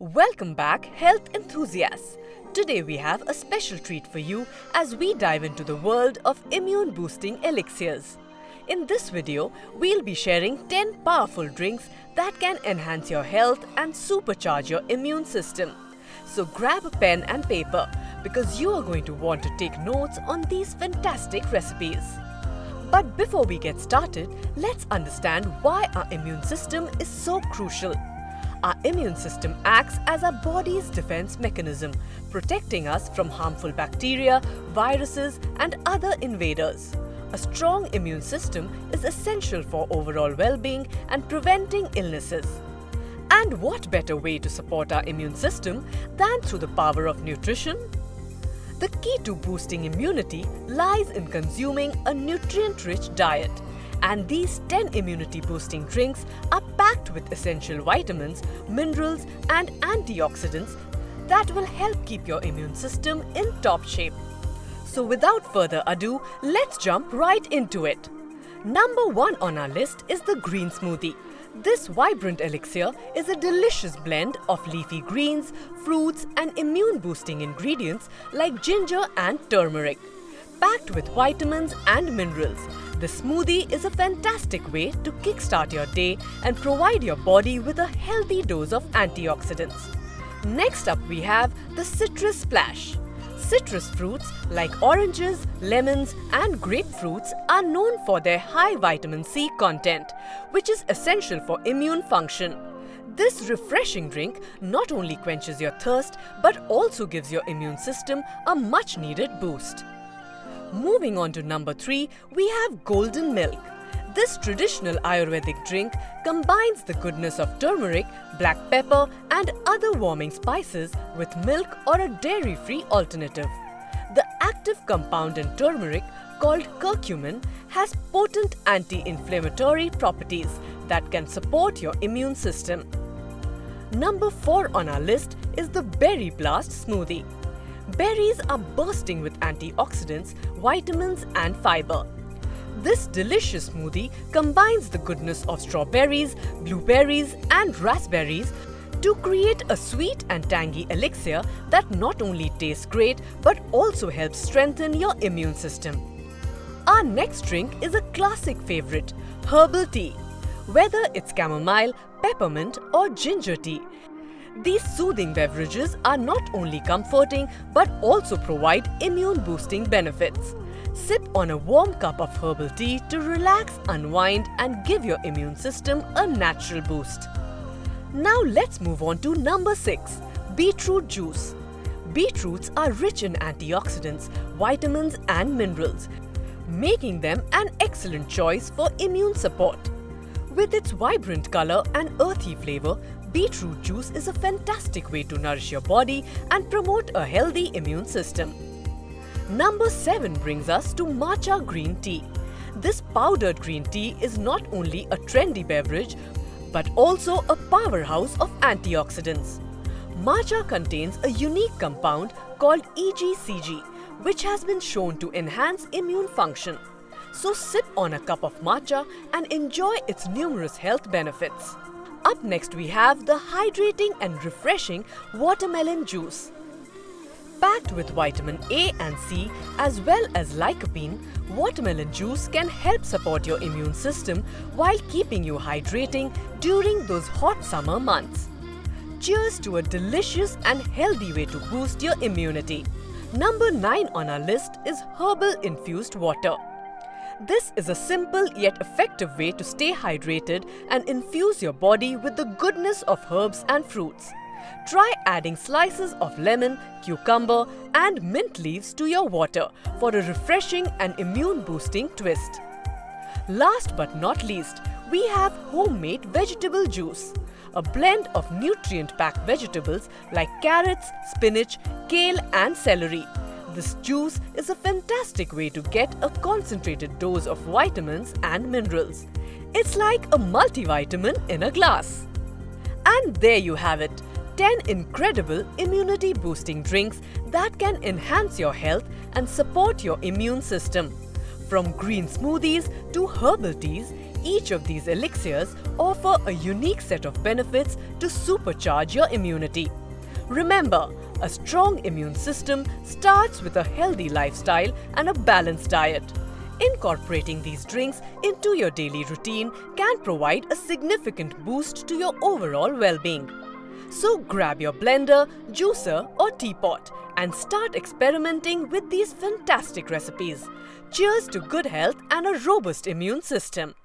Welcome back, health enthusiasts. Today we have a special treat for you as we dive into the world of immune-boosting elixirs. In this video, we'll be sharing 10 powerful drinks that can enhance your health and supercharge your immune system. So grab a pen and paper because you are going to want to take notes on these fantastic recipes. But before we get started, let's understand why our immune system is so crucial. Our immune system acts as our body's defense mechanism, protecting us from harmful bacteria, viruses, and other invaders. A strong immune system is essential for overall well-being and preventing illnesses. And what better way to support our immune system than through the power of nutrition? The key to boosting immunity lies in consuming a nutrient-rich diet. And these 10 immunity-boosting drinks are packed with essential vitamins, minerals, and antioxidants that will help keep your immune system in top shape. So without further ado, let's jump right into it. Number 1 on our list is the Green Smoothie. This vibrant elixir is a delicious blend of leafy greens, fruits, and immune-boosting ingredients like ginger and turmeric. Packed with vitamins and minerals, the smoothie is a fantastic way to kickstart your day and provide your body with a healthy dose of antioxidants. Next up we have the Citrus Splash. Citrus fruits like oranges, lemons and grapefruits are known for their high vitamin C content, which is essential for immune function. This refreshing drink not only quenches your thirst but also gives your immune system a much needed boost. Moving on to number 3, we have golden milk. This traditional Ayurvedic drink combines the goodness of turmeric, black pepper and other warming spices with milk or a dairy-free alternative. The active compound in turmeric, called curcumin, has potent anti-inflammatory properties that can support your immune system. Number 4 on our list is the Berry Blast Smoothie. Berries are bursting with antioxidants, vitamins and fiber. This delicious smoothie combines the goodness of strawberries, blueberries and raspberries to create a sweet and tangy elixir that not only tastes great but also helps strengthen your immune system. Our next drink is a classic favorite, herbal tea. Whether it's chamomile, peppermint or ginger tea, these soothing beverages are not only comforting but also provide immune-boosting benefits. Sip on a warm cup of herbal tea to relax, unwind and give your immune system a natural boost. Now let's move on to number 6, Beetroot Juice. Beetroots are rich in antioxidants, vitamins and minerals, making them an excellent choice for immune support. With its vibrant color and earthy flavor, beetroot juice is a fantastic way to nourish your body and promote a healthy immune system. Number 7 brings us to Matcha Green Tea. This powdered green tea is not only a trendy beverage but also a powerhouse of antioxidants. Matcha contains a unique compound called EGCG, which has been shown to enhance immune function. So sip on a cup of matcha and enjoy its numerous health benefits. Up next we have the hydrating and refreshing watermelon juice. Packed with vitamin A and C as well as lycopene, watermelon juice can help support your immune system while keeping you hydrating during those hot summer months. Cheers to a delicious and healthy way to boost your immunity. Number 9 on our list is herbal infused water. This is a simple yet effective way to stay hydrated and infuse your body with the goodness of herbs and fruits. Try adding slices of lemon, cucumber and mint leaves to your water for a refreshing and immune-boosting twist. Last but not least, we have homemade vegetable juice. A blend of nutrient-packed vegetables like carrots, spinach, kale and celery. This juice is a fantastic way to get a concentrated dose of vitamins and minerals. It's like a multivitamin in a glass. And there you have it, 10 incredible immunity-boosting drinks that can enhance your health and support your immune system. From green smoothies to herbal teas, Each of these elixirs offer a unique set of benefits to supercharge your immunity. Remember, a strong immune system starts with a healthy lifestyle and a balanced diet. Incorporating these drinks into your daily routine can provide a significant boost to your overall well-being. So grab your blender, juicer or teapot and start experimenting with these fantastic recipes. Cheers to good health and a robust immune system.